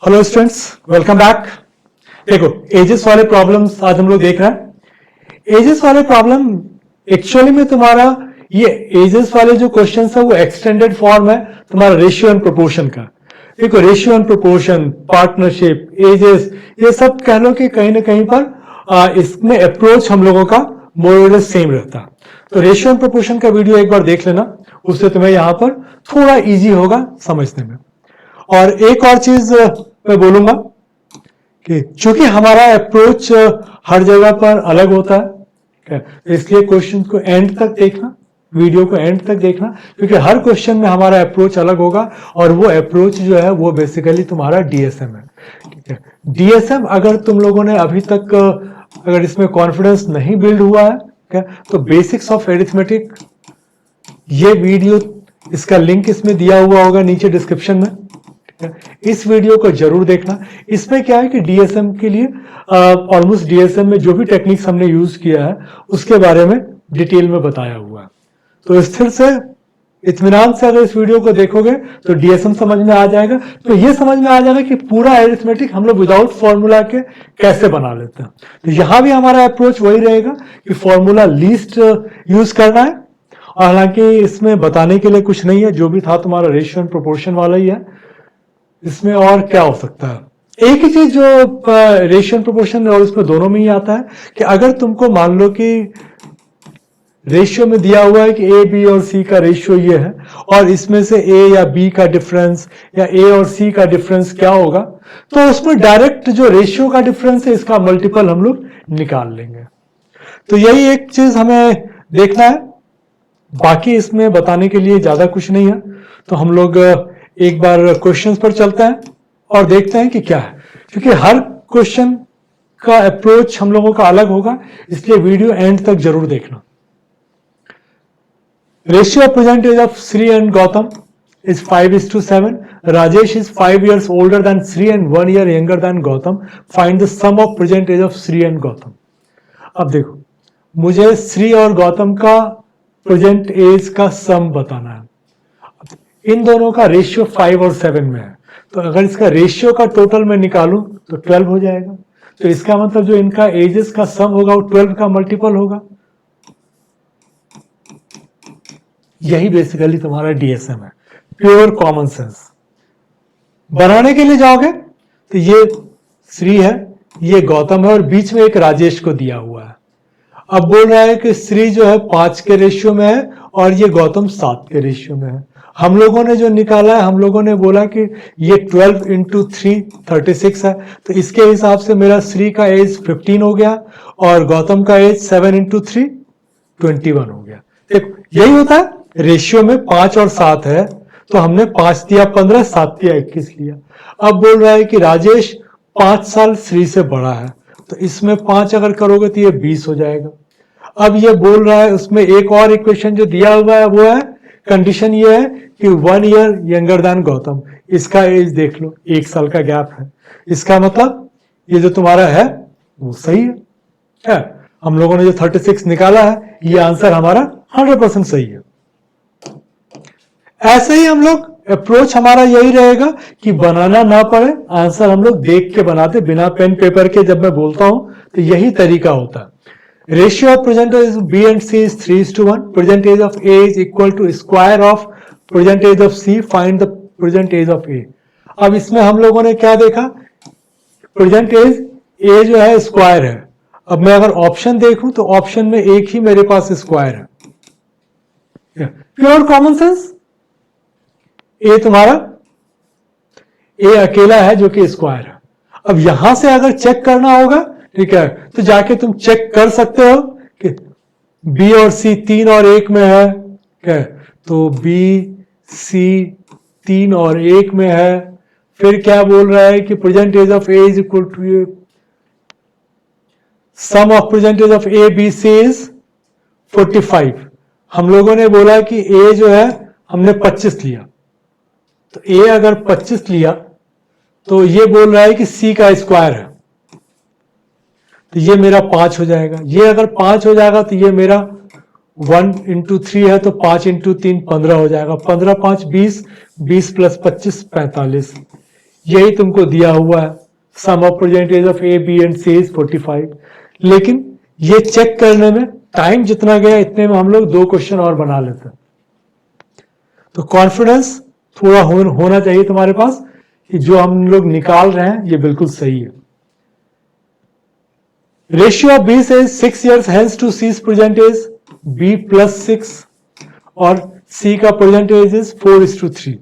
Hello students, welcome back. देखो, edges वाले problems आज हम लोग देख रहे हैं। एजेस वाले प्रॉब्लम एक्चुअली में तुम्हारा ये एजेस वाले जो क्वेश्चन है वो एक्सटेंडेड फॉर्म है तुम्हारा रेशियो एंड प्रोपोर्शन का। देखो, ratio and proportion, partnership, ages, ये सब कह लो कि कहीं ना कहीं पर इसमें अप्रोच हम लोगों का मोर और लेस सेम रहता। तो रेशियो एंड प्रोपोर्शन का वीडियो एक बार देख लेना, उससे तुम्हें यहां पर थोड़ा इजी होगा समझने में। और एक और चीज मैं बोलूंगा कि चूंकि हमारा अप्रोच हर जगह पर अलग होता है, इसलिए क्वेश्चन को एंड तक देखना, वीडियो को एंड तक देखना, क्योंकि हर क्वेश्चन में हमारा अप्रोच अलग होगा और वो अप्रोच जो है वो बेसिकली तुम्हारा डीएसएम है। ठीक है, डीएसएम अगर तुम लोगों ने अभी तक अगर इसमें कॉन्फिडेंस नहीं बिल्ड हुआ है तो बेसिक्स ऑफ एरिथमेटिक ये वीडियो, इसका लिंक इसमें दिया हुआ होगा नीचे डिस्क्रिप्शन में, इस वीडियो को जरूर देखना। इसमें क्या है कि डीएसएम के लिए ऑलमोस्ट डीएसएम में जो भी टेक्निक्स हमने यूज किया है उसके बारे में डिटेल में बताया हुआ है। तो स्थिर से इत्मीनान से अगर इस वीडियो को देखोगे तो डीएसएम समझ में आ जाएगा। तो ये समझ में आ जाएगा कि पूरा एरिथमेटिक हम लोग विदाउट फॉर्मूला के कैसे बना लेते हैं। तो यहां भी हमारा अप्रोच वही रहेगा कि फॉर्मूला लीस्ट यूज करना है। और हालांकि इसमें बताने के लिए कुछ नहीं है, जो भी था तुम्हारा रेशियो एंड प्रोपोर्शन वाला ही है, इसमें और क्या हो सकता है। एक ही चीज जो रेशियो एंड प्रोपोर्शन और इसमें दोनों में ही आता है कि अगर तुमको मान लो कि रेशियो में दिया हुआ है कि ए बी और सी का रेशियो ये है और इसमें से ए या बी का डिफरेंस या ए और सी का डिफरेंस क्या होगा, तो उसमें डायरेक्ट जो रेशियो का डिफरेंस है इसका मल्टीपल हम लोग निकाल लेंगे। तो यही एक चीज हमें देखना है, बाकी इसमें बताने के लिए ज्यादा कुछ नहीं है। तो हम लोग एक बार क्वेश्चंस पर चलते हैं और देखते हैं कि क्या है, क्योंकि हर क्वेश्चन का अप्रोच हम लोगों का अलग होगा, इसलिए वीडियो एंड तक जरूर देखना। Ratio of present age of Shri and Gautam is 5:7. Rajesh is 5 years older than Sri and 1 year younger than Gautam. Find the sum of present age of Sri and Gautam. अब देखो, मुझे श्री और गौतम का प्रेजेंट एज का सम बताना है। इन दोनों का रेशियो 5 और 7 में है, तो अगर इसका रेशियो का टोटल में निकालूं तो 12 हो जाएगा। तो इसका मतलब जो इनका एजेस का सम होगा वो 12 का मल्टीपल होगा। यही बेसिकली तुम्हारा डीएसएम है, प्योर कॉमन सेंस। बनाने के लिए जाओगे तो ये श्री है, ये गौतम है और बीच में एक राजेश को दिया हुआ है। अब बोल रहा है कि श्री जो है 5 के रेशियो में है और ये गौतम 7 के रेशियो में है। हम लोगों ने जो निकाला है, हम लोगों ने बोला कि ये 12 इंटू 3 36 है, तो इसके हिसाब से मेरा श्री का एज 15 हो गया और गौतम का एज 7 इंटू 3 21 हो गया। देखो, यही होता है, रेशियो में 5 और 7 है तो हमने 5 दिया 15, 7 दिया 21 लिया। अब बोल रहा है कि राजेश 5 साल श्री से बड़ा है, तो इसमें 5 अगर करोगे तो ये 20 हो जाएगा। अब ये बोल रहा है, उसमें एक और इक्वेशन जो दिया हुआ है वो है, कंडीशन ये है कि 1 ईयर यंगर देन गौतम। इसका एज देख लो, 1 साल का गैप है। इसका मतलब ये जो तुम्हारा है वो सही है। हम लोगों ने जो 36 निकाला है, ये आंसर हमारा 100% सही है। ऐसे ही हम लोग अप्रोच हमारा यही रहेगा कि बनाना ना पड़े, आंसर हम लोग देख के बनाते बिना पेन पेपर के। जब मैं बोलता हूं तो यही तरीका होता है। Ratio of present age B and C is 3:1. Present age of A is equal to square of present age of C, find the present age of A. अब इसमें हम लोगों ने क्या देखा, प्रेजेंट एज ए जो है स्क्वायर है। अब मैं अगर ऑप्शन देखूं तो ऑप्शन में एक ही मेरे पास स्क्वायर है। प्योर कॉमन सेंस, ए तुम्हारा ए अकेला है जो कि स्क्वायर है। अब यहां से अगर चेक करना होगा, ठीक है, तो जाके तुम चेक कर सकते हो कि बी और सी 3 और 1 में है, ठीक है, तो बी सी 3 और 1 में है। फिर क्या बोल रहा है कि present age of A is equal to sum of present age of A B C is 45। हम लोगों ने बोला कि ए जो है हमने 25 लिया, तो ए अगर 25 लिया तो ये बोल रहा है कि सी का स्क्वायर है, तो ये मेरा 5 हो जाएगा। ये अगर 5 हो जाएगा तो ये मेरा 1 इंटू 3 है, तो 5 इंटू 3 15 हो जाएगा। 15 5 20, 20 प्लस 25 45। यही तुमको दिया हुआ है, sum of present age of A B and C is 45। लेकिन ये चेक करने में टाइम जितना गया इतने में हम लोग 2 क्वेश्चन और बना लेते हैं। तो कॉन्फिडेंस थोड़ा होना चाहिए तुम्हारे पास कि जो हम लोग निकाल रहे हैं ये बिल्कुल सही है। रेशियो ऑफ बी से 6 years hence to C present age B plus 6 और सी का प्रेजेंट एज इज 4:3।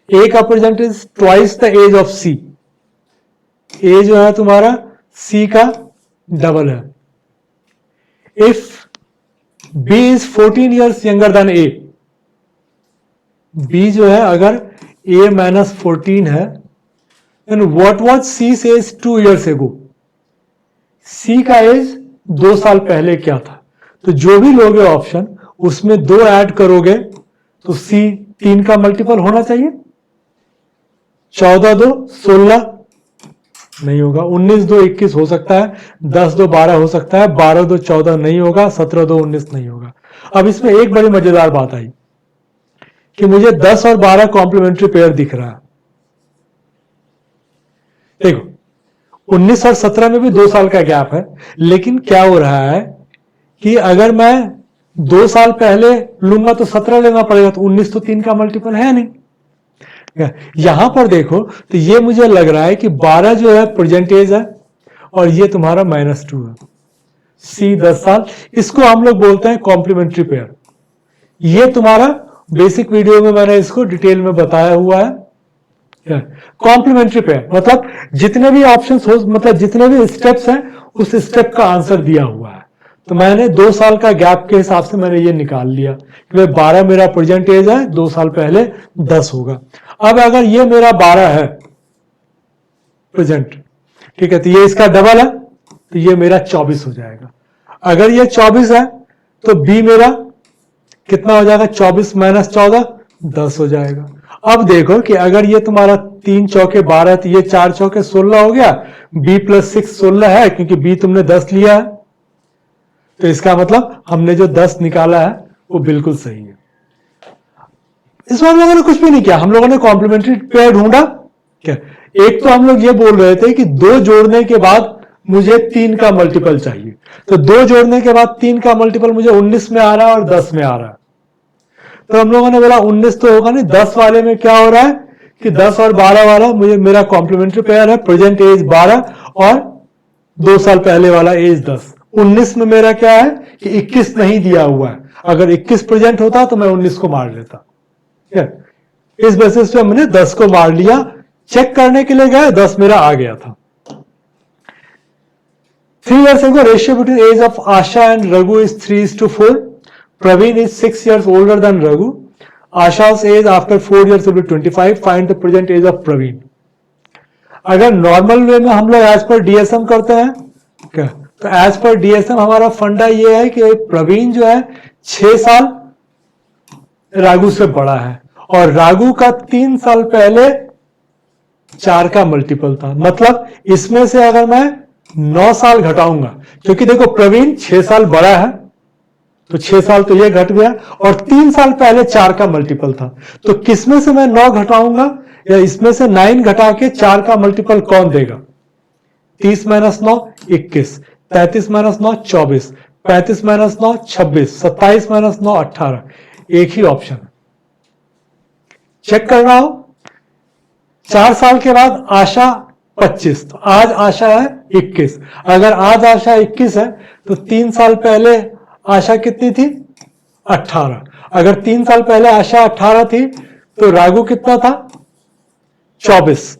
ए का present age twice the age of C. A जो है तुम्हारा सी का डबल है। If B is 14 years younger than A, B जो है अगर a माइनस 14 है, then what was C age 2 years एगो। सी का एज 2 साल पहले क्या था, तो जो भी लोगे ऑप्शन उसमें 2 ऐड करोगे तो सी 3 का मल्टीपल होना चाहिए। 14 2 16 नहीं होगा, 19 2 21 हो सकता है, 10 2 12 हो सकता है, 12 2 14 नहीं होगा, 17 2 19 नहीं होगा। अब इसमें एक बड़ी मजेदार बात आई कि मुझे 10 और 12 कॉम्प्लीमेंट्री पेयर दिख रहा है। देखो 19 और 17 में भी 2 साल का गैप है, लेकिन क्या हो रहा है कि अगर मैं 2 साल पहले लूंगा तो 17 लेना पड़ेगा, तो 19 तो 3 का मल्टीपल है नहीं। यहां पर देखो तो ये मुझे लग रहा है कि 12 जो है प्रेजेंटेज है और ये तुम्हारा -2 है। सी 10 साल, इसको हम लोग बोलते हैं कॉम्प्लीमेंट्री पेयर। ये तुम्हारा बेसिक वीडियो में मैंने इसको डिटेल में बताया हुआ है। कॉम्प्लीमेंट्री पेयर मतलब जितने भी ऑप्शंस हो, मतलब जितने भी स्टेप्स हैं उस स्टेप का आंसर दिया हुआ है। तो मैंने 2 साल का गैप के हिसाब से मैंने ये निकाल लिया कि 12 मेरा प्रेजेंट एज है, 2 साल पहले 10 होगा। अब अगर ये मेरा 12 है प्रेजेंट, ठीक है, तो ये इसका डबल है, तो ये मेरा 24 हो जाएगा। अगर ये 24 है तो बी मेरा कितना हो जाएगा, 24 माइनस 14 10 हो जाएगा। अब देखो कि अगर ये तुम्हारा 3 चौके 12 तो ये 4 चौके 16 हो गया, बी प्लस 6 16 है क्योंकि बी तुमने 10 लिया है, तो इसका मतलब हमने जो 10 निकाला है वो बिल्कुल सही है। इस बार हम लोगों ने कुछ भी नहीं किया, हम लोगों ने कॉम्प्लीमेंट्री पेयर ढूंढा। क्या एक तो हम लोग ये बोल रहे थे कि 2 जोड़ने के बाद मुझे 3 का मल्टीपल चाहिए, तो 2 जोड़ने के बाद 3 का मल्टीपल मुझे 19 में आ रहा है और 10 में आ रहा है। तो हम लोगों ने बोला 19 तो होगा नहीं, 10 वाले में क्या हो रहा है कि 10 और 12 वाला मुझे मेरा कॉम्प्लीमेंट्री पेयर है, प्रेजेंट एज 12 और 2 साल पहले वाला एज 10। 19 में मेरा क्या है कि 21 नहीं दिया हुआ है, अगर 21 प्रेजेंट होता तो मैं 19 को मार लेता। इस बेसिस पे हमने 10 को मार लिया, चेक करने के लिए गए 10 मेरा आ गया था। 3 years ago ratio between age of Asha and Raghu is 3:4. Praveen is 6 years older than Raghu. Asha's age after 4 years will be 25. Find the present age of Praveen. अगर नॉर्मल वे में हम लोग एज पर डीएसएम करते हैं क्या, तो as per DSM हमारा फंडा ये है कि प्रवीण जो है 6 साल राघु से बड़ा है और राघु का 3 साल पहले 4 का मल्टीपल था। मतलब इसमें से अगर मैं 9 साल घटाऊंगा, क्योंकि देखो प्रवीण 6 साल बड़ा है तो 6 साल तो ये घट गया और 3 साल पहले 4 का मल्टीपल था, तो किसमें से मैं 9 घटाऊंगा या इसमें से 9 घटा के 4 का मल्टीपल कौन देगा। 30 माइनस 9 21, 33 माइनस 9 24, 35 माइनस 9 26, 27 माइनस 9 18। एक ही ऑप्शन चेक करना हो। 4 साल के बाद आशा 25, तो आज आशा है 21। अगर आज आशा 21 है तो 3 साल पहले आशा कितनी थी 18। अगर 3 साल पहले आशा 18 थी तो राघु कितना था 24।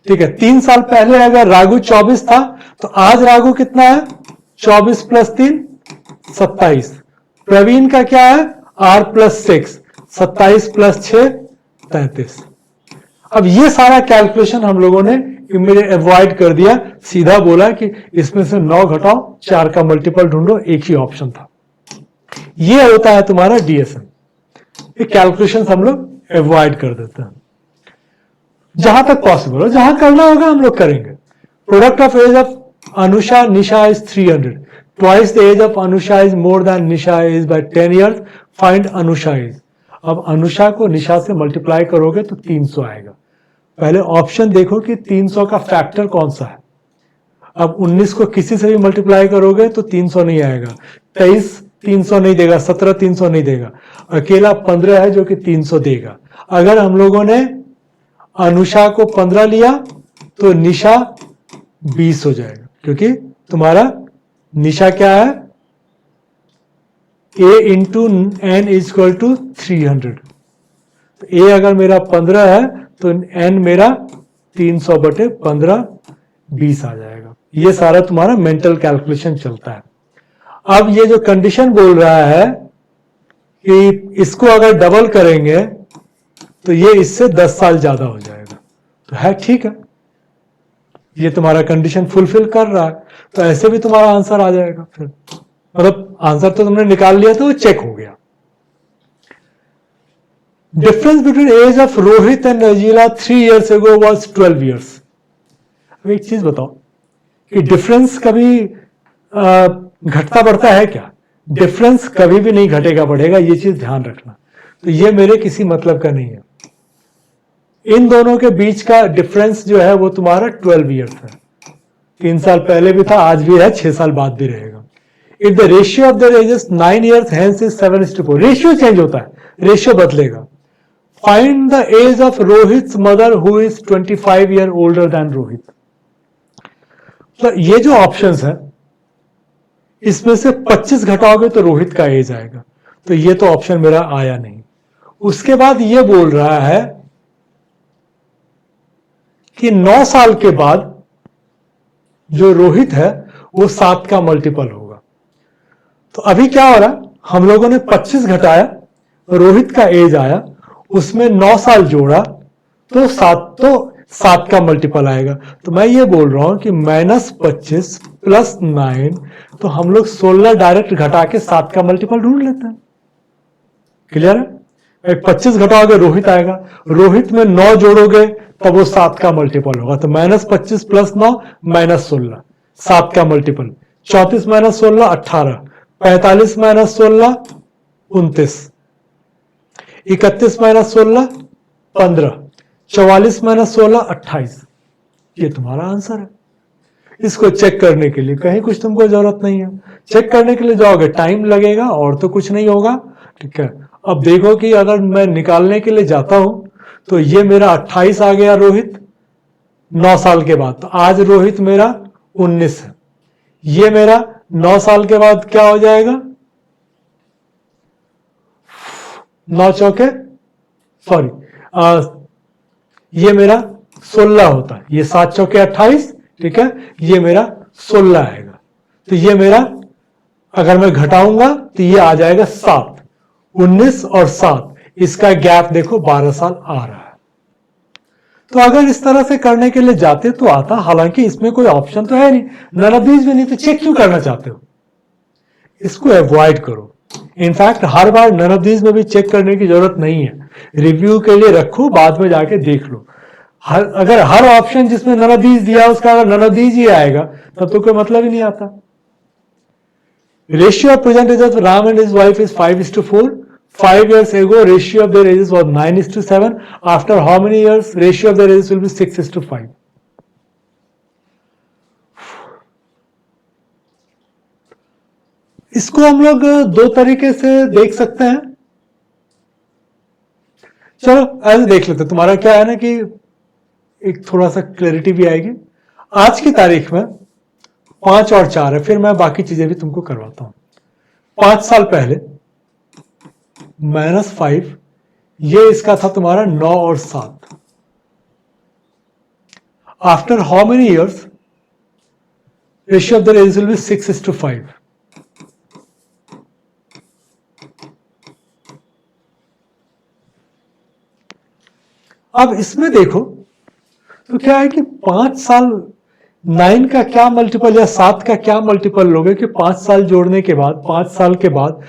ठीक है, 3 साल पहले अगर राघु 24 था तो आज राघु कितना है 24 प्लस 3 27। प्रवीण का क्या है R प्लस 6 27 प्लस 6 33। अब ये सारा कैलकुलेशन हम लोगों ने इमीडिएट अवॉइड कर दिया, सीधा बोला कि इसमें से 9 घटाओ 4 का मल्टीपल ढूंढो, एक ही ऑप्शन था। ये होता है तुम्हारा डीएसएम। ये कैलकुलेशन हम लोग अवॉइड कर देते हैं जहां तक पॉसिबल हो, जहां करना होगा हम लोग करेंगे। Product of age of Anusha Nisha is 300. Twice the age of Anusha is more than Nisha is by 10 years. Find Anusha is. अब अनुषा को निशा से मल्टीप्लाई करोगे तो 300 आएगा। पहले ऑप्शन देखो कि 300 का फैक्टर कौन सा है। अब 19 को किसी से भी मल्टीप्लाई करोगे तो 300 नहीं आएगा, 23 300 नहीं देगा, 17 300 नहीं देगा, अकेला 15 है जो कि 300 देगा। अगर हम लोगों ने अनुषा को 15 लिया तो निशा 20 हो जाएगा, क्योंकि तुम्हारा निशा क्या है, a into N is equal to 300। तो a अगर मेरा 15 है तो n मेरा 300/15 20 आ जाएगा। ये सारा तुम्हारा मेंटल कैलकुलेशन चलता है। अब ये जो कंडीशन बोल रहा है कि इसको अगर डबल करेंगे तो ये इससे 10 साल ज्यादा हो जाएगा, तो है ठीक है, ये तुम्हारा कंडीशन फुलफिल कर रहा है, तो ऐसे भी तुम्हारा आंसर आ जाएगा। फिर मतलब आंसर तो तुमने निकाल लिया तो वो चेक हो गया। Difference between age of Rohit and Najila 3 years ago was 12 years। अब एक चीज बताओ कि डिफरेंस कभी घटता बढ़ता है क्या? डिफरेंस कभी भी नहीं घटेगा बढ़ेगा, ये चीज ध्यान रखना। तो ये मेरे किसी मतलब का नहीं है। इन दोनों के बीच का डिफरेंस जो है वो तुम्हारा 12 years है। 3 साल पहले भी था, आज भी है, 6 साल बाद भी रहेगा। If the ratio of their ages 9 years hence is 7:4। Ratio change होता है, रेशियो बदलेगा। Find the age of Rohit mother who is 25 years older than Rohit. तो ये जो ऑप्शंस है इसमें से 25 घटाओगे तो रोहित का एज आएगा, तो ये तो ऑप्शन मेरा आया नहीं। उसके बाद ये बोल रहा है कि 9 साल के बाद जो रोहित है वो 7 का मल्टीपल होगा। तो अभी क्या हो रहा, हम लोगों ने 25 घटाया, रोहित का एज आया, उसमें 9 साल जोड़ा तो 7 का मल्टीपल आएगा। तो मैं ये बोल रहा हूं कि -25 + 9, तो हम लोग 16 डायरेक्ट घटा के 7 का मल्टीपल ढूंढ लेते हैं। क्लियर है? 25 घटाओगे रोहित आएगा, रोहित में 9 जोड़ोगे तब वो 7 का मल्टीपल होगा। तो -25 + 9 -16, 7 का मल्टीपल। 34 - 16 18, 45 - 16 29, 31 - 16 15, 44 - 16 28। ये तुम्हारा आंसर है। इसको चेक करने के लिए कहीं कुछ तुमको जरूरत नहीं है, चेक करने के लिए जाओगे टाइम लगेगा और तो कुछ नहीं होगा। ठीक है, अब देखो कि अगर मैं निकालने के लिए जाता हूं तो ये मेरा 28 आ गया रोहित 9 साल के बाद, तो आज रोहित मेरा 19 है। ये मेरा 9 साल के बाद क्या हो जाएगा, 9 चौके सॉरी ये मेरा 16 होता है, ये 7 चौके 28, ठीक है, ये मेरा 16 आएगा। तो ये मेरा अगर मैं घटाऊंगा तो ये आ जाएगा 7, 19 और 7, इसका गैप देखो 12 साल आ रहा है। तो अगर इस तरह से करने के लिए जाते तो आता, हालांकि इसमें कोई ऑप्शन तो है नहीं, नन ऑफ दीज भी नहीं, तो चेक क्यों करना चाहते हो? इसको अवॉइड करो। इनफैक्ट हर बार नन ऑफ दीज में भी चेक करने की जरूरत नहीं है, रिव्यू के लिए रखो, बाद में जाके देख लो। अगर हर ऑप्शन जिसमें नन ऑफ दीज दिया उसका अगर नन ऑफ दीज ही आएगा तब तो कोई मतलब ही नहीं आता। Ratio of present age of Ram and his wife is 5:4। 5 years ago ratio of their ages was 9:7. After how many years ratio of their ages will be 6:5? इसको हम लोग 2 तरीके से देख सकते हैं। चलो ऐसे देख लेते हैं। तुम्हारा क्या है ना कि एक थोड़ा सा क्लैरिटी भी आएगी। आज की तारीख में 5 और 4 है, फिर मैं बाकी चीजें भी तुमको करवाता हूं। 5 साल पहले -5, ये इसका था तुम्हारा 9 और 7। After how many years ratio of the age will be 6:5। अब इसमें देखो तो क्या है कि 5 साल 9 का क्या मल्टीपल या 7 का क्या मल्टीपल लोगे कि 5 साल जोड़ने के बाद 5 साल के बाद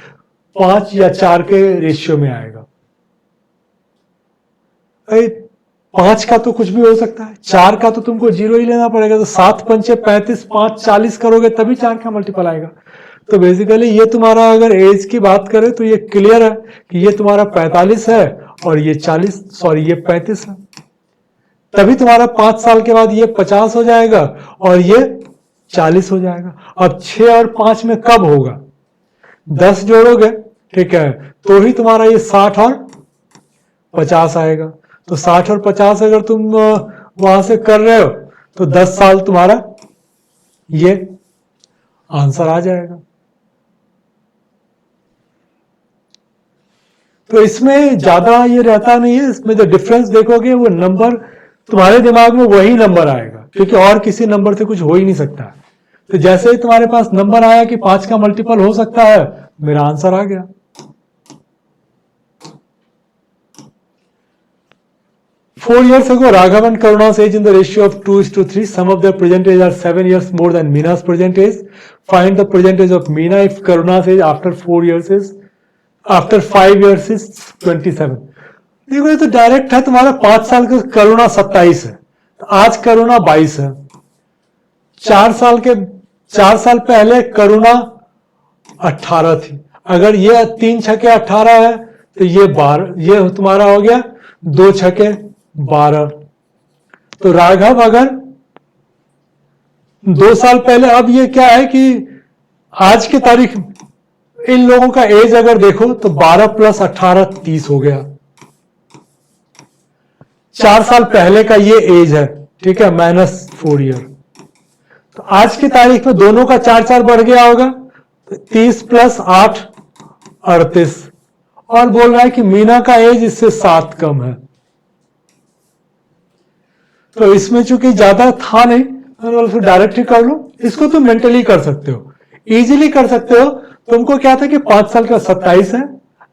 5 या 4 के रेशियो में आएगा। 5 का तो कुछ भी हो सकता है, 4 का तो तुमको 0 ही लेना पड़ेगा। तो 7 × 5 = 35, 5 × 40 करोगे तभी 4 का मल्टीपल आएगा। तो बेसिकली ये तुम्हारा अगर एज की बात करें तो ये क्लियर है कि ये तुम्हारा 45 है और ये 40 सॉरी ये 35 है। तभी तुम्हारा 5 साल के बाद ये 50 हो जाएगा और ये 40 हो जाएगा। अब 6 और 5 में कब होगा? 10 जोड़ोगे, ठीक है, तो ही तुम्हारा ये 60 और 50 आएगा। तो 60 और 50 अगर तुम वहां से कर रहे हो तो 10 साल तुम्हारा ये आंसर आ जाएगा। तो इसमें ज्यादा ये रहता नहीं है, इसमें जो डिफरेंस देखोगे वो नंबर तुम्हारे दिमाग में वही नंबर आएगा, क्योंकि और किसी नंबर से कुछ हो ही नहीं सकता। तो जैसे ही तुम्हारे पास नंबर आया कि 5 का मल्टीपल हो सकता है, मेरा आंसर आ गया। Four years ago, Raghav and Karuna's age in the ratio of 2:3. Some of their present age are 7 years more than Meena's present age. Find the present age of Meena if Karuna's age after 5 years is 27. देखो ये तो direct है, तुम्हारा 5 साल का करुणा 27 है, आज करुणा 22 है। 4 साल पहले करुणा 18 थी। अगर ये 3 छके 18 है तो ये 12, ये तुम्हारा हो गया 2 छके 12। तो राघव अगर 2 साल पहले, अब ये क्या है कि आज की तारीख इन लोगों का एज अगर देखो तो 12 + 18 30 हो गया। 4 साल पहले का ये एज है, ठीक है, -4 ईयर। तो आज की तारीख में दोनों का 4 बढ़ गया होगा, तो 30 + 8 38। और बोल रहा है कि मीना का एज इससे 7 कम है। तो इसमें चूंकि ज्यादा था नहीं, तो डायरेक्ट ही कर लो। इसको तुम मेंटली कर सकते हो, इजीली कर सकते हो। तुमको क्या था कि 5 साल का 27 है,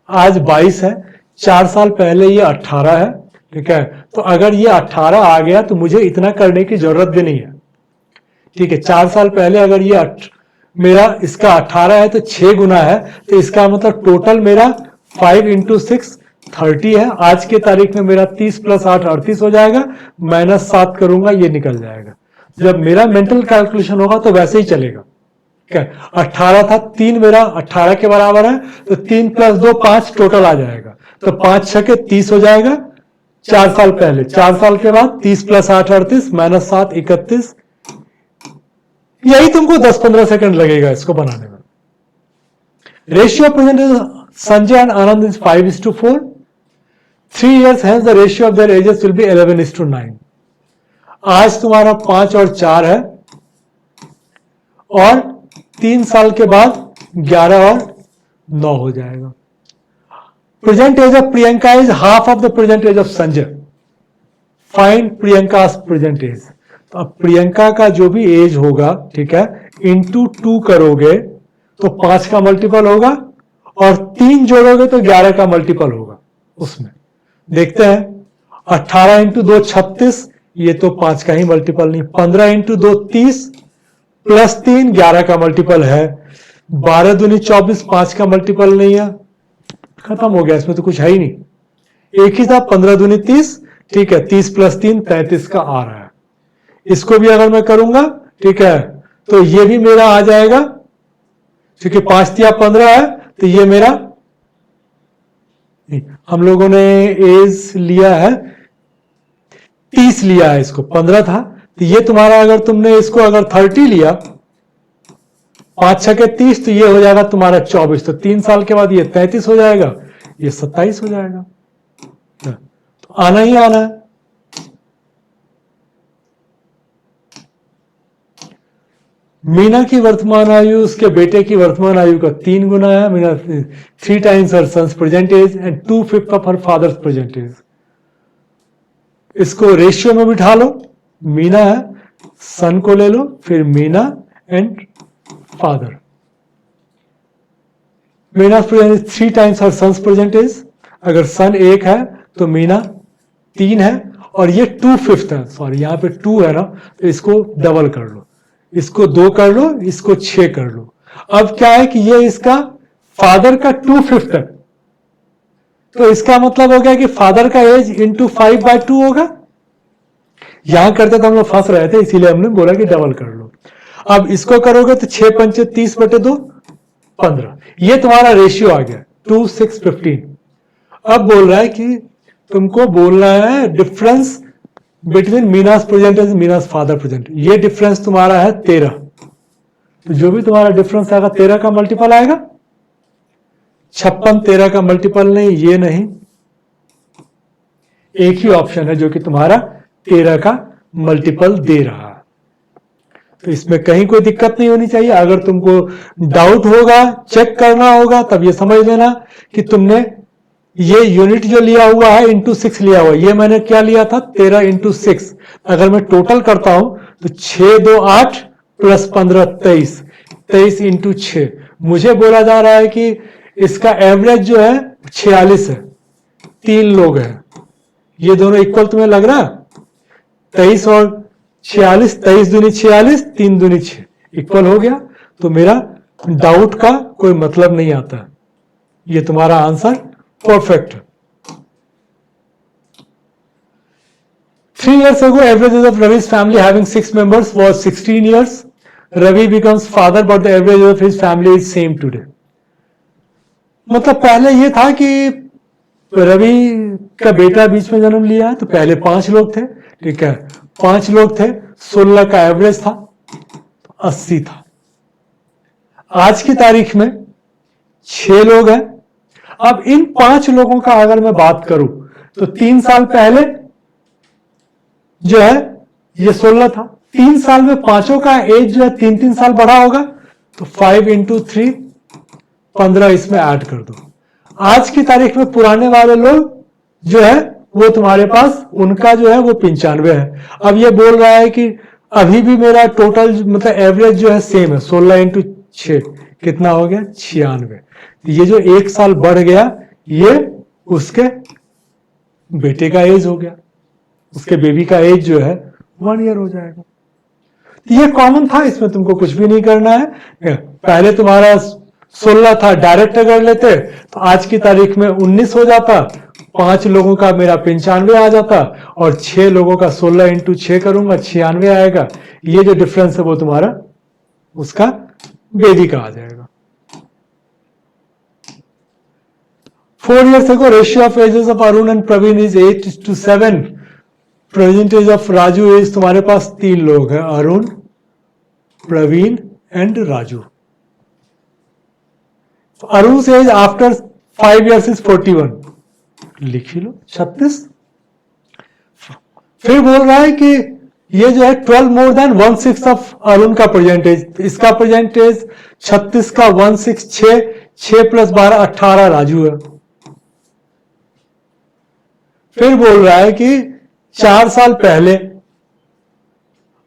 आज 22 है, 4 साल पहले ये 18 है, ठीक है। तो अगर ये 18 आ गया तो मुझे इतना करने की जरूरत भी नहीं है, ठीक है। 4 साल पहले अगर ये मेरा इसका 18 है तो 6 गुना है, तो इसका मतलब टोटल मेरा 5 × 6 30 है। आज के तारीख में मेरा 30 + 8 38 हो जाएगा, -7 करूंगा ये निकल जाएगा। जब मेरा मेंटल कैलकुलेशन होगा तो वैसे ही चलेगा। 18 था, 3 मेरा 18 के बराबर है, तो 3 + 2 5 टोटल आ जाएगा। तो 5 छके 30 हो जाएगा। 4 साल पहले, 4 साल के बाद 30 + 8 38, -7 31। यही तुमको 10-15 सेकंड लगेगा इसको बनाने में। Ratio present Sanjay and Anand is 5:4। 3 years hence the ratio of their ages will be 11:9. आज तुम्हारा 5 और 4 है, और 3 साल के बाद 11 और 9 हो जाएगा। Present age of Priyanka is half of the present age of Sanjay. Find Priyanka present age. तो अब प्रियंका का जो भी एज होगा, ठीक है, इंटू 2 करोगे तो 5 का मल्टीपल होगा, और 3 जोड़ोगे तो 11 का मल्टीपल होगा। उसमें देखते हैं, 18 × 2 36, ये तो 5 का ही मल्टीपल नहीं। 15 × 2 30, +3 11 का मल्टीपल है। 12 दूनी 24, 5 का मल्टीपल नहीं है, खत्म हो गया, इसमें तो कुछ है ही नहीं। एक ही था, 15 दूनी 30, ठीक है, 30 + 3 33 का आ रहा है। इसको भी अगर मैं करूंगा, ठीक है, तो ये भी मेरा आ जाएगा, क्योंकि 5 × 15 है, तो ये मेरा, हम लोगों ने एज लिया है 30 लिया है, इसको 15 था, तो ये तुम्हारा, अगर तुमने इसको अगर 30 लिया, 5 छके 30, तो ये हो जाएगा तुम्हारा 24। तो 3 साल के बाद ये 33 हो जाएगा, ये 27 हो जाएगा। तो आना ही आना है। मीना की वर्तमान आयु उसके बेटे की वर्तमान आयु का 3 गुना है। Meena 3 times her son's present age and 2/5 of her father's present age. इसको रेशियो में बिठा लो। मीना है, सन को ले लो, फिर Meena and father. Meena present age 3 times her son's present age। अगर सन 1 है तो मीना 3 है, और ये 2/5 है, सॉरी यहां पे 2 है ना, तो इसको डबल कर लो, इसको 2 कर लो, इसको 6 कर लो। अब क्या है कि ये इसका फादर का 2/5 है, तो इसका मतलब हो गया कि फादर का एज इंटू 5/2 होगा। यहां करते तो हम लोग फंस रहे थे, इसीलिए हमने बोला कि डबल कर लो। अब इसको करोगे तो 6 × 5 = 30/2, 15, ये तुम्हारा रेशियो आ गया 2, 6, 15। अब बोल रहा है कि तुमको बोलना है difference between Meena's present and Meena's father present. ये डिफरेंस तुम्हारा है 13, तो जो भी तुम्हारा डिफरेंस आएगा 13 का मल्टीपल आएगा। 56 13 का मल्टीपल नहीं, ये नहीं, एक ही ऑप्शन है जो कि तुम्हारा 13 का मल्टीपल दे रहा है। तो इसमें कहीं कोई दिक्कत नहीं होनी चाहिए। अगर तुमको डाउट होगा, चेक करना होगा, तब ये समझ लेना कि तुमने ये यूनिट जो लिया हुआ है इंटू 6 लिया हुआ है। ये मैंने क्या लिया था 13 इंटू 6। अगर मैं टोटल करता हूं तो 6 2 8 प्लस 15 23, 23 इंटू 6। मुझे बोला जा रहा है कि इसका एवरेज जो है 46 है, 3 लोग हैं। ये दोनों इक्वल तुम्हें लग रहा है? 23 और 46, 23 दूनी 46, 3 दूनी 6, इक्वल हो गया। तो मेरा डाउट का कोई मतलब नहीं आता। ये तुम्हारा आंसर परफेक्ट है। 3 years ago, average age of Ravi's family having 6 members was 16 years. Ravi becomes father, but the average age of his family is same today. मतलब पहले ये था कि रवि का बेटा बीच में जन्म लिया है, तो पहले 5 लोग थे, ठीक है, 5 लोग थे, 16 का एवरेज था, तो 80 था। आज की तारीख में 6 लोग हैं। अब इन 5 लोगों का अगर मैं बात करूं तो 3 साल पहले जो है ये 16 था, 3 साल में पांचों का एज जो है 3-3 साल बढ़ा होगा, तो 5 इंटू 3 15 इसमें ऐड कर दो। आज की तारीख में पुराने वाले लोग जो है वो तुम्हारे पास उनका जो है वो 95 है। अब ये बोल रहा है कि अभी भी मेरा टोटल मतलब एवरेज जो है सेम है, 16 इंटू 6 कितना हो गया 96। ये जो 1 साल बढ़ गया ये उसके बेटे का एज हो गया, उसके बेबी का एज जो है 1 ईयर हो जाएगा। ये कॉमन था, इसमें तुमको कुछ भी नहीं करना है। पहले तुम्हारा 16 था, डायरेक्ट अगर लेते तो आज की तारीख में 19 हो जाता, 5 लोगों का मेरा 95 आ जाता, और 6 लोगों का 16 इंटू 6 करूंगा 96 आएगा। ये जो डिफरेंस है वो तुम्हारा उसका बेबी का आ जाएगा। 4 years ago, ratio of ages of Arun and Praveen is 8:7. Percentage of Raju is तुम्हारे पास 3 लोग हैं, अरुण, प्रवीण एंड राजू। अरुण से एज आफ्टर 5 years इज 41, लिख ही लो 36। फिर बोल रहा है कि ये जो है 12 more than 1/6 ऑफ अरुण का परसेंटेज, इसका परसेंटेज 36 का 1/6 6 प्लस 12 18 राजू है। फिर बोल रहा है कि 4 साल पहले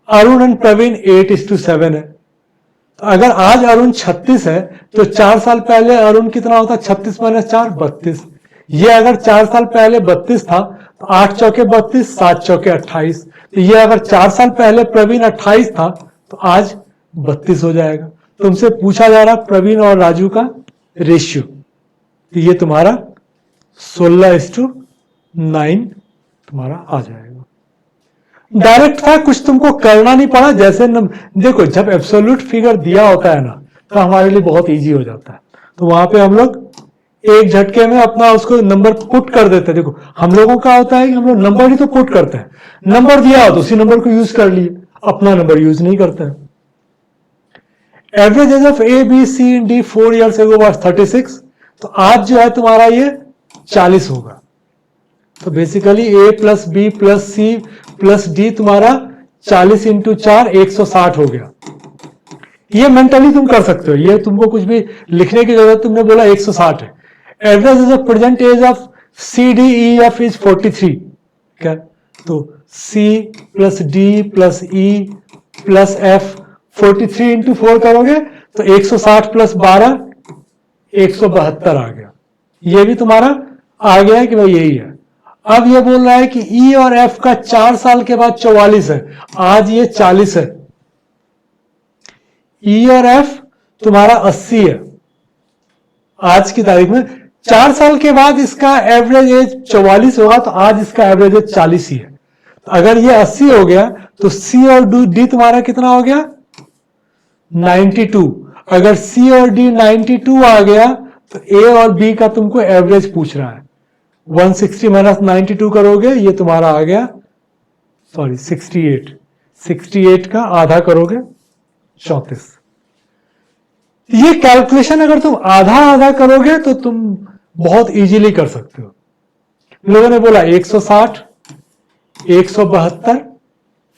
अरुण एंड प्रवीण 8:7 है। तो अगर आज अरुण 36 है तो 4 साल पहले अरुण कितना होता? 36 माइनस 4 32। ये अगर 4 साल पहले 32 था तो 8 चौके 32, 7 चौके 28। तो ये अगर 4 साल पहले प्रवीण 28 था तो आज 32 हो जाएगा। तुमसे पूछा जा रहा प्रवीण और राजू का रेशियो, तो ये तुम्हारा 16:9 तुम्हारा आ जाएगा। डायरेक्ट था, कुछ तुमको करना नहीं पड़ा। जैसे देखो जब एब्सोल्यूट फिगर दिया होता है ना तो हमारे लिए बहुत इजी हो जाता है, तो वहां पे हम लोग एक झटके में अपना उसको नंबर पुट कर देते हैं। देखो हम लोगों का होता है कि हम लोग नंबर ही तो पुट करते हैं, नंबर दिया हो तो उसी नंबर को यूज कर लिए, अपना नंबर यूज नहीं करते हैं। Average age of A B C D 4 years ago was 36, तो आज जो है तुम्हारा ये 40 होगा। तो basically A plus B plus C plus D तुम्हारा 40 इंटू 4 160 हो गया। ये मेंटली तुम कर सकते हो, ये तुमको कुछ भी लिखने की जरूरत, तुमने बोला 160 है। Average is of present age of C D E F is 43, क्या? तो C plus D plus E plus F 43 into 4 करोगे तो 160 प्लस 12 172 आ गया। ये भी तुम्हारा आ गया है कि भाई यही है। अब ये बोल रहा है कि ई और एफ का 4 साल के बाद 44 है, आज ये 40 है। ई और एफ तुम्हारा 80 है आज की तारीख में। 4 साल के बाद इसका एवरेज एज 44 होगा, तो आज इसका एवरेज एज 40 ही है। तो अगर ये 80 हो गया तो सी और डी तुम्हारा कितना हो गया 92। अगर सी और डी 92 आ गया तो ए और बी का तुमको एवरेज पूछ रहा है। 160 माइनस 92 करोगे, ये तुम्हारा आ गया, सॉरी 68 का आधा करोगे 34। ये कैलकुलेशन अगर तुम आधा आधा करोगे तो तुम बहुत इजीली कर सकते हो। लोगों ने बोला 160, 172,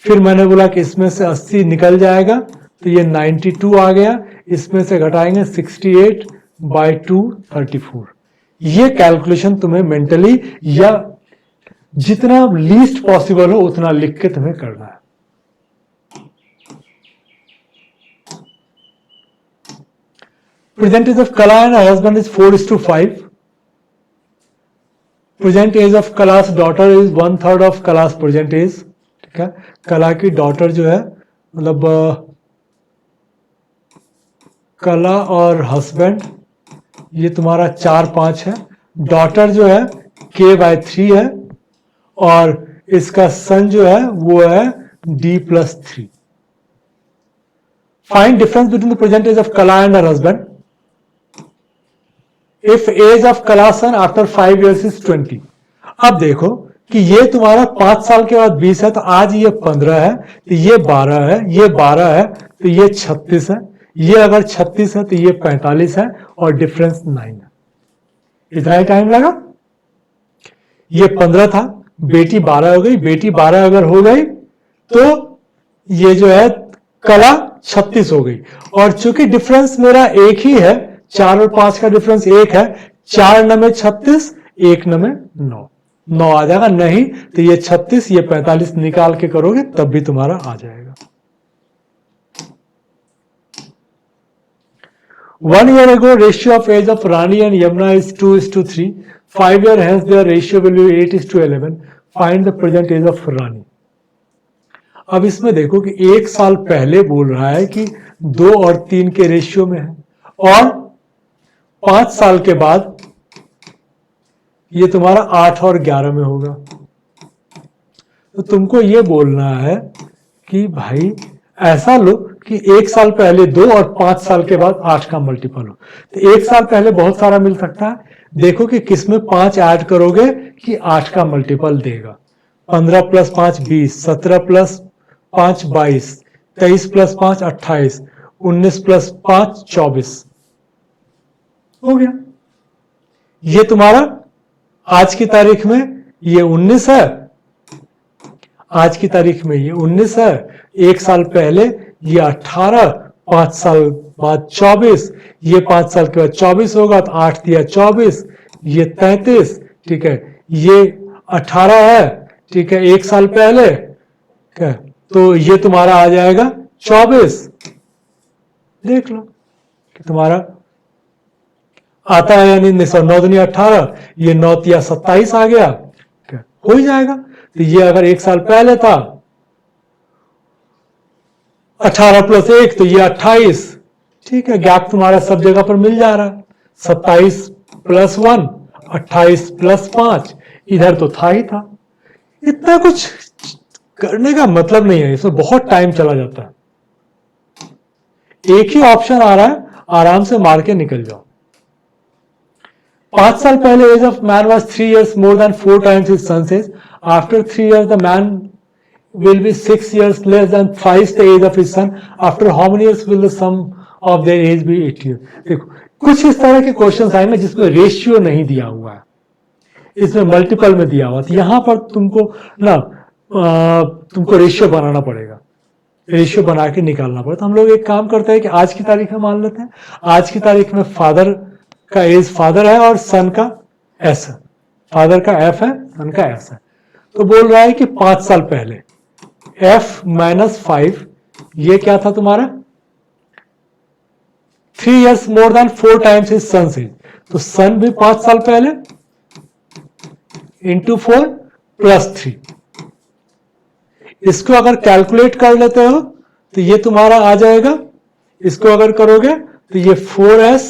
फिर मैंने बोला कि इसमें से 80 निकल जाएगा तो ये 92 आ गया, इसमें से घटाएंगे 68 बाय 2 34। ये कैलकुलेशन तुम्हें मेंटली या जितना लीस्ट पॉसिबल हो उतना लिख के तुम्हें करना है। Present age of Kala and her husband is 4:5. Present age of Kala's daughter is 1/3 of Kala's present age. ठीक है, कला की डॉटर जो है मतलब कला और हस्बैंड ये तुम्हारा 4-5 है, डॉटर जो है k/3 है और इसका सन जो है वो है d+3। Find difference between the present age of Kala and her husband. If age of Kala's son after 5 years is 20. अब देखो कि ये तुम्हारा 5 साल के बाद 20 है तो आज ये 15 है तो ये 12 है, ये 12 है तो ये 36 है, ये अगर 36 है तो ये 45 है और डिफरेंस 9 है। इतना ही टाइम लगा। ये 15 था, बेटी 12 हो गई, बेटी 12 अगर हो गई तो ये जो है कला 36 हो गई। और चूंकि डिफरेंस मेरा एक ही है, 4 और 5 का डिफरेंस एक है, 4 न में 36, 1 न में 9 आ जाएगा। नहीं तो ये 36 ये 45 निकाल के करोगे तब भी तुम्हारा आ जाएगा। 1 year ago ratio of age of Rani and Yamuna is 2:3. 5 years hence their ratio will be 8:11. Find the present age of Rani. अब इसमें देखो कि 1 साल पहले बोल रहा है कि 2 और 3 के रेशियो में है और 5 साल के बाद ये तुम्हारा 8 और 11 में होगा। तो तुमको ये बोलना है कि भाई ऐसा लो कि 1 साल पहले 2 और 5 साल के बाद 8 का मल्टीपल हो। तो 1 साल पहले बहुत सारा मिल सकता है, देखो कि किसमें 5 ऐड करोगे कि 8 का मल्टीपल देगा। 15 + 5 20, 17 + 5 22, 23 + 5 28, 19 + 5 24 हो गया। ये तुम्हारा आज की तारीख में ये 19 है, आज की तारीख में ये 19 है, 1 साल पहले ये 18, 5 साल बाद 24, ये 5 साल के बाद 24 होगा तो 8 दिया 24, ये 33, ठीक है, ये 18 है, ठीक है, 1 साल पहले, ठीक है, तो ये तुम्हारा आ जाएगा 24। देख लो कि तुम्हारा आता है यानी 9 दूनी 18, ये 9 तिया 27 आ गया, हो ही जाएगा। तो ये अगर 1 साल पहले था 18 + 1 तो ये 28, ठीक है, गैप तुम्हारा सब जगह पर मिल जा रहा है। 27 + 1 28 + 5 इधर तो था ही था। इतना कुछ करने का मतलब नहीं है, इसमें बहुत टाइम चला जाता है। एक ही ऑप्शन आ रहा है, आराम से मार के निकल जाओ। 5 साल पहले age of man was 3 years more than 4 times his son's age. After 3 years the man will be 6 years less than twice the age of his son. After how many years will the sum of their age be 8 years? देखो कुछ इस तरह के questions आएंगे जिसमें ratio नहीं दिया हुआ है, इसमें मल्टीपल में दिया हुआ, तो यहां पर तुमको ना तुमको रेशियो बनाना पड़ेगा, रेशियो बना के निकालना पड़ेगा। तो हम लोग एक काम करते हैं कि आज की तारीख में मान लेते हैं, आज की तारीख में फादर का एज फादर है और सन का एस है, फादर का एफ है, सन का एस है। तो बोल रहा है कि 5 साल पहले एफ - 5 ये क्या था तुम्हारा 3 years more than 4 times his son's age, तो सन भी 5 साल पहले इंटू 4 + 3। इसको अगर कैलकुलेट कर लेते हो तो ये तुम्हारा आ जाएगा, इसको अगर करोगे तो ये 4s,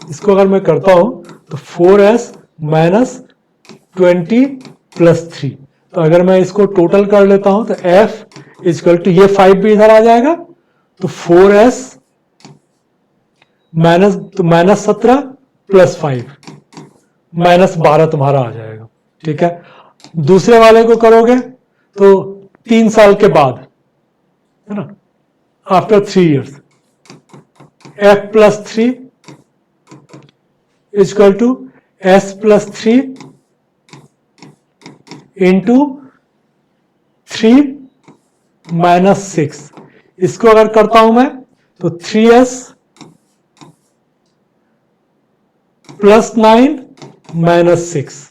इसको अगर मैं करता हूं तो 4s - 20 + 3। तो अगर मैं इसको टोटल कर लेता हूं तो f = ये 5 भी इधर आ जाएगा तो 4s माइनस 17 प्लस 5 माइनस 12 तुम्हारा आ जाएगा। ठीक है, दूसरे वाले को करोगे तो 3 साल के बाद, है ना, after 3 years, f plus 3 equal to s plus 3 into 3 minus 6। इसको अगर करता हूं मैं तो 3s प्लस 9 माइनस 6।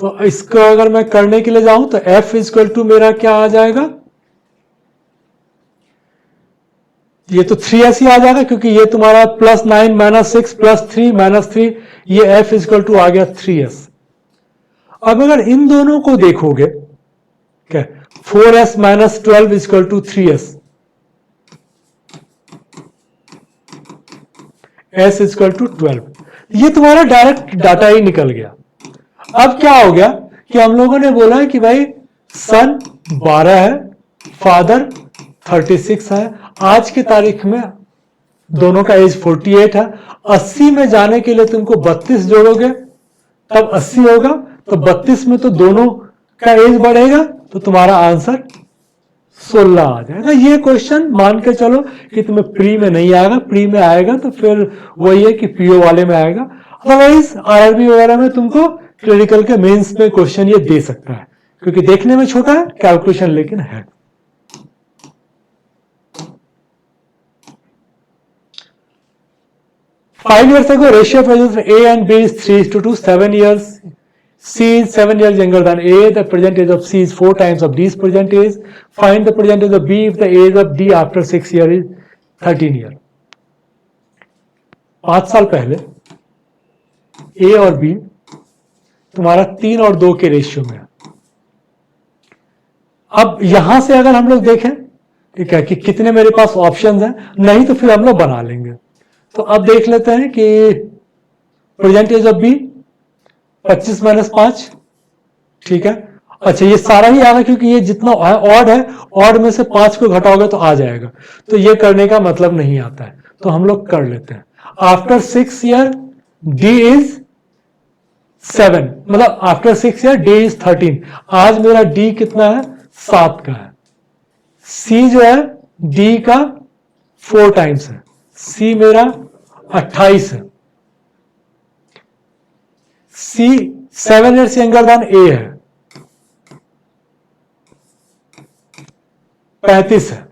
तो इसको अगर मैं करने के लिए जाऊं तो f इक्वल टू मेरा क्या आ जाएगा, ये तो 3s ही आ जाएगा क्योंकि ये तुम्हारा प्लस 9 माइनस 6 प्लस 3 माइनस 3, ये f इक्वल टू आ गया 3s। अब अगर इन दोनों को देखोगे, क्या 4s minus 12 equal to 3s, s equal to 12, ये तुम्हारा डायरेक्ट डाटा ही निकल गया। अब क्या हो गया कि हम लोगों ने बोला है कि भाई सन 12 है, फादर 36 है, आज की तारीख में दोनों का एज 48 है। 80 में जाने के लिए तुमको 32 जोड़ोगे तब 80 होगा, तो 32 में तो दोनों का एज बढ़ेगा, तो तुम्हारा आंसर 16 आ जाएगा। ये क्वेश्चन मान के चलो कि तुम्हें प्री में नहीं आएगा, प्री में आएगा तो फिर वही है कि पीओ वाले में आएगा। अदरवाइज आरआरबी वगैरह में तुमको क्लिनिकल के मेंस में क्वेश्चन ये दे सकता है, क्योंकि देखने में छोटा है, कैलकुलेशन लेकिन है। Five years ago, ratio of ages of A and B is 3:2, 7 years. C is 7 years younger than A. The present age of C is 4 times of D's present age. Find the present age of B if the age of D after 6 years is 13 years. 5 साल पहले A और B तुम्हारा 3 और 2 के ratio में है। अब यहां से अगर हम लोग देखें, ठीक है, कि कितने मेरे पास ऑप्शंस हैं, नहीं तो फिर हम लोग बना लेंगे। तो अब देख लेते हैं कि present age of B 25 minus 5, ठीक है। अच्छा, ये सारा ही आ रहा क्योंकि ये जितना ऑड है, ऑड में से 5 को घटाओगे तो आ जाएगा, तो ये करने का मतलब नहीं आता है, तो हम लोग कर लेते हैं। आफ्टर 6 ईयर डी इज 7, मतलब आफ्टर 6 ईयर डी इज 13। आज मेरा डी कितना है, 7 का है। सी जो है डी का 4 टाइम्स है, सी मेरा 28 है। सी 7 years यंगर देन ए है, 35 है।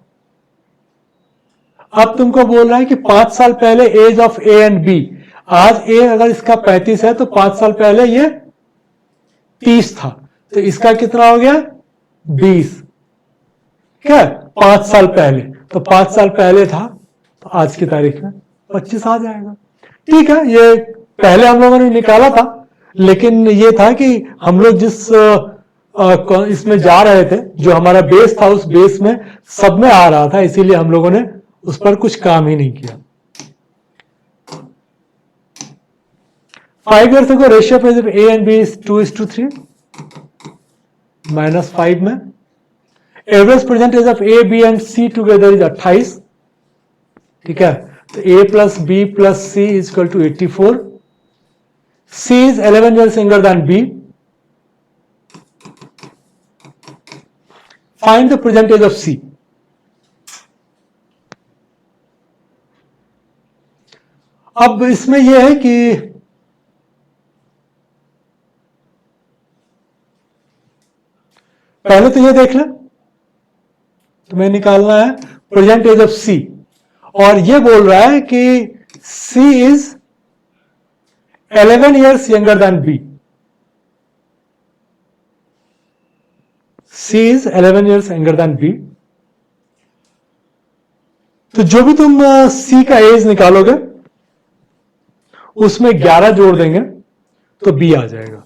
अब तुमको बोल रहा है कि 5 साल पहले age of A and B, आज ए अगर इसका 35 है तो 5 साल पहले ये 30 था, तो इसका कितना हो गया, 20। क्या 5 साल पहले, तो 5 साल पहले था तो आज की तारीख में 25 आ जाएगा। ठीक है, ये पहले हम लोगों ने निकाला था, लेकिन ये था कि हम लोग जिस इसमें जा रहे थे, जो हमारा बेस था, उस बेस में सब में आ रहा था, इसीलिए हम लोगों ने उस पर कुछ काम ही नहीं किया। 5 years ago ratio of A and B is 2:3 minus 5 में। Average percentage of A B and C together is 28, ठीक है। तो a plus B plus C is equal to 84। C is 11 years younger than B. Find the present age of C. अब इसमें यह है कि पहले तो ये देख लें, तुम्हें निकालना है प्रेजेंट एज ऑफ C, और ये बोल रहा है कि C is 11 years younger than B. C is 11 years younger than B. तो जो भी तुम C का एज निकालोगे उसमें 11 जोड़ देंगे तो B आ जाएगा।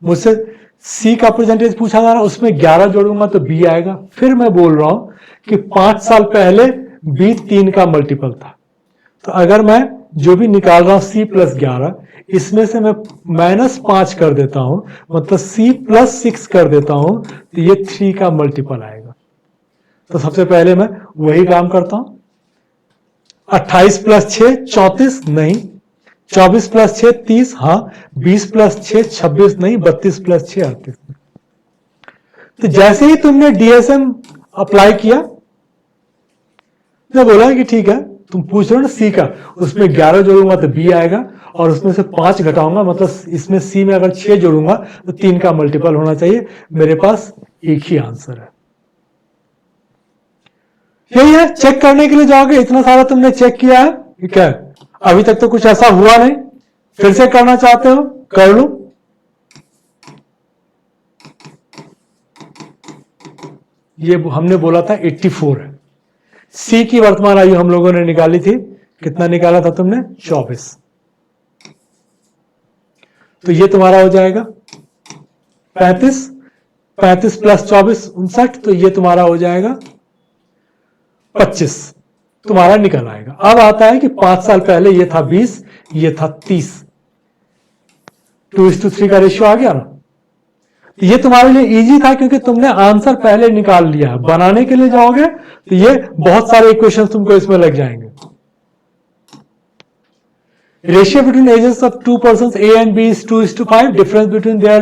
मुझसे C का परसेंटेज पूछा जा रहा है, उसमें 11 जोड़ूंगा तो B आएगा। फिर मैं बोल रहा हूं कि 5 साल पहले B 3 का मल्टीपल था, तो अगर मैं जो भी निकाल रहा हूं C प्लस 11, इसमें से मैं -5 कर देता हूं, मतलब C प्लस 6 कर देता हूं, तो ये 3 का मल्टीपल आएगा। तो सबसे पहले मैं वही काम करता हूं। 28 + 6 34 नहीं, 24 + 6 30 हाँ, 20 + 6 26 नहीं, 32 + 6 38। तो जैसे ही तुमने डीएसएम अप्लाई किया, तो बोला कि ठीक है, तुम पूछ रहे हो ना सी का, उसमें 11 जोड़ूंगा तो बी आएगा, और उसमें से 5 घटाऊंगा, मतलब इसमें सी में अगर 6 जोड़ूंगा तो 3 का मल्टीपल होना चाहिए। मेरे पास एक ही आंसर है। यही है, चेक करने के लिए जाओगे, इतना सारा तुमने चेक किया है, ठीक है, अभी तक तो कुछ ऐसा हुआ नहीं, फिर से करना चाहते हो कर लो। ये हमने बोला था 84 है। सी की वर्तमान आयु हम लोगों ने निकाली थी, कितना निकाला था तुमने? 24। तो ये तुम्हारा हो जाएगा 35, 35 + 24 59, तो ये तुम्हारा हो जाएगा 25, तुम्हारा निकल आएगा। अब आता है कि 5 साल पहले ये था 20, ये था 30, 2:3 का रेशियो आ गया ना। ये तुम्हारे लिए इजी था क्योंकि तुमने आंसर पहले निकाल लिया। बनाने के लिए जाओगे तो ये बहुत सारे इक्वेशन तुमको इसमें लग जाएंगे। Ratio between ages of 2 persons A and B is 2:5. Difference between their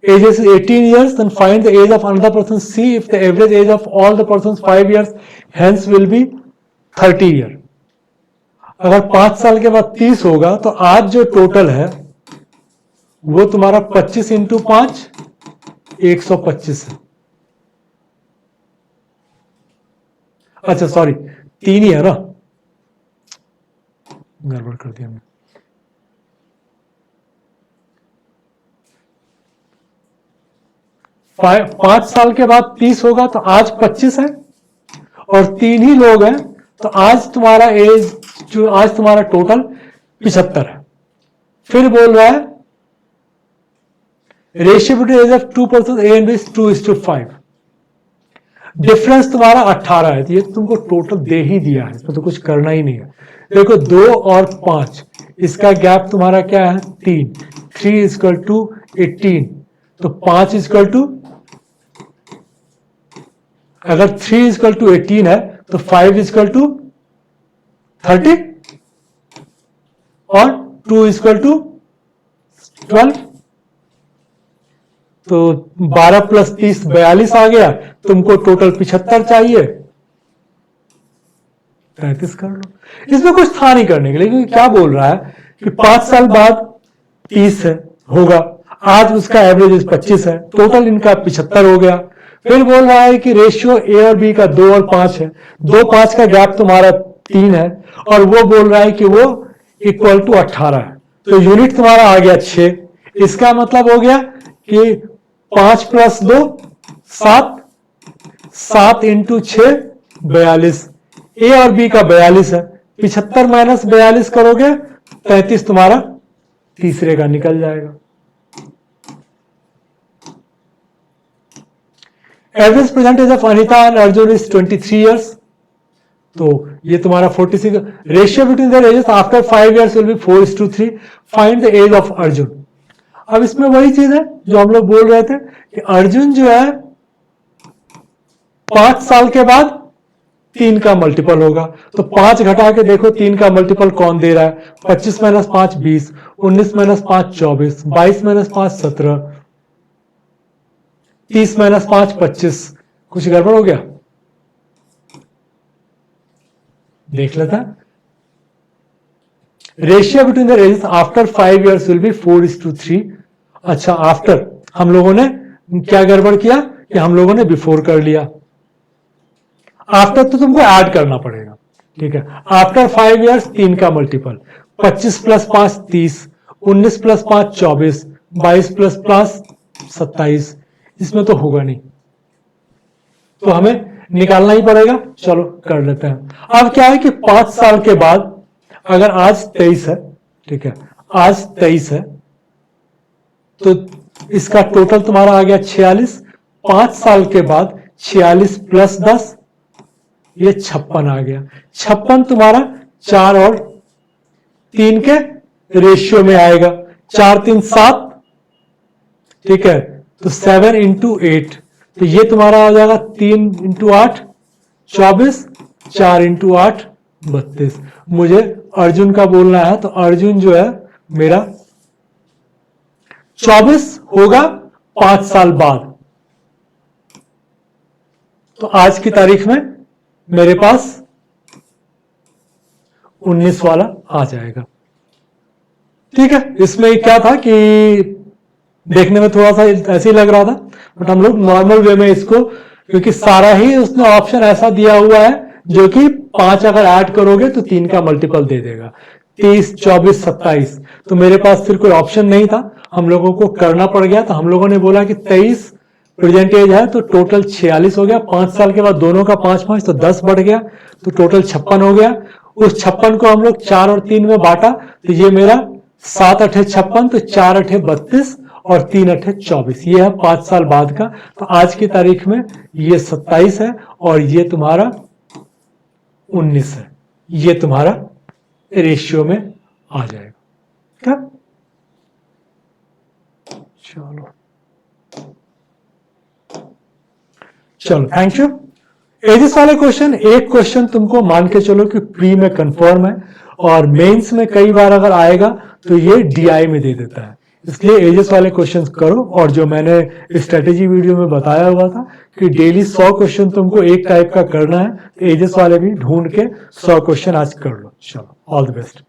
ages is 18 years. Then find the age of another person C if the average age of all the persons 5 years. Hence will be 30 year. अगर 5 साल के बाद 30 होगा तो आज जो total है वो तुम्हारा 25 × 5 125 है। अच्छा सॉरी, 3 ही है ना, गड़बड़ कर दिया मैं। पांच साल के बाद 30 होगा तो आज 25 है, और 3 ही लोग हैं, तो आज तुम्हारा एज जो आज तुम्हारा टोटल 75 है। फिर बोल रहा है ratio between age of 2 persons A and B is 2:5। Difference तुम्हारा 18 है, तो ये तुमको टोटल दे ही दिया है, इसमें तो कुछ करना ही नहीं है। देखो 2 और 5, इसका गैप तुम्हारा क्या है? 3, 3 = 18, तो 5 = अगर 3 = 18 है तो 5 = 30 और 2 = 12, तो 12 + 30 42 आ गया। तुमको टोटल 75 चाहिए, 33 कर लो। इसमें कुछ था नहीं करने के लिए, क्योंकि क्या बोल रहा है कि 5 साल बाद 30 है होगा, आज उसका एवरेज 25 है, टोटल इनका 75 हो गया। फिर बोल रहा है कि रेशियो ए और बी का 2 और 5 है, 2-5 का गैप तुम्हारा 3 है, और वो बोल रहा है कि वो = 18 है, तो यूनिट तुम्हारा आ गया 6। इसका मतलब हो गया कि 5 + 2 7, 7 × 6 42, ए और बी का 42 है, 75 - 42 करोगे 33 तुम्हारा तीसरे का निकल जाएगा। Average present age of Anita and Arjun is 23 years, तो ये तुम्हारा 46। Ratio between their ages after 5 years will be 4:3। Find the age of Arjun. अब इसमें वही चीज है जो हम लोग बोल रहे थे कि अर्जुन जो है 5 साल के बाद 3 का मल्टीपल होगा, तो 5 घटा के देखो 3 का मल्टीपल कौन दे रहा है? 25 - 5 20, 19 - 5 24, 22 - 5 17, 30 - 5 25। कुछ गड़बड़ हो गया? देख लेता। Ratio between the ages after 5 years will be 4:3। अच्छा, आफ्टर हम लोगों ने क्या गड़बड़ किया कि हम लोगों ने बिफोर कर लिया। आफ्टर तो तुमको ऐड करना पड़ेगा, ठीक है। आफ्टर 5 years 3 का मल्टीपल, 25 + 5 30, 19 + 5 24, 22 + 5 27। इसमें तो होगा नहीं, तो हमें निकालना ही पड़ेगा। चलो कर लेते हैं। अब क्या है कि 5 साल के बाद अगर आज 23 है, ठीक है, आज 23 है, तो इसका टोटल तुम्हारा आ गया 46। 5 साल के बाद 46 + 10, ये 56 आ गया। 56 तुम्हारा 4 और 3 के रेशियो में आएगा, 4 3 7, ठीक है, तो 7 × 8, तो ये तुम्हारा हो जाएगा 3 × 8 24, 4 इंटू 8 32। मुझे अर्जुन का बोलना है, तो अर्जुन जो है मेरा 24 होगा 5 साल बाद। तो आज की तारीख में मेरे पास 19 वाला आ जाएगा। ठीक है, इसमें क्या था कि देखने में थोड़ा सा ऐसे ही लग रहा था, बट हम लोग नॉर्मल वे में इसको, क्योंकि सारा ही उसने ऑप्शन ऐसा दिया हुआ है जो कि 5 अगर ऐड करोगे तो 3 का मल्टीपल दे देगा, 30, 24, 27। तो मेरे पास फिर कोई ऑप्शन नहीं था, हम लोगों को करना पड़ गया। तो हम लोगों ने बोला कि 23 प्रेजेंट एज है, तो टोटल 46 हो गया। 5 साल के बाद दोनों का 5-5, तो 10 बढ़ गया, तो टोटल 56 हो गया। उस 56 को हम लोग 4 और 3 में बांटा, तो ये मेरा 7 अठे 56, तो 4 अठे 32 और 3 अठे 24। ये है 5 साल बाद का। तो आज की तारीख में ये 27 है और ये तुम्हारा 19 है। ये तुम्हारा रेशियो में आ जाएगा। क्या? चलो थैंक यू। एजिस वाले क्वेश्चन, एक क्वेश्चन तुमको मान के चलो कि प्री में कंफर्म है, और मेंस में कई बार अगर आएगा तो ये डीआई में दे देता है। इसलिए एजिस वाले क्वेश्चंस करो, और जो मैंने स्ट्रेटेजी वीडियो में बताया हुआ था कि डेली 100 क्वेश्चन तुमको एक टाइप का करना है, तो एजिस वाले भी ढूंढ के 100 क्वेश्चन आज कर लो। चलो, ऑल द बेस्ट।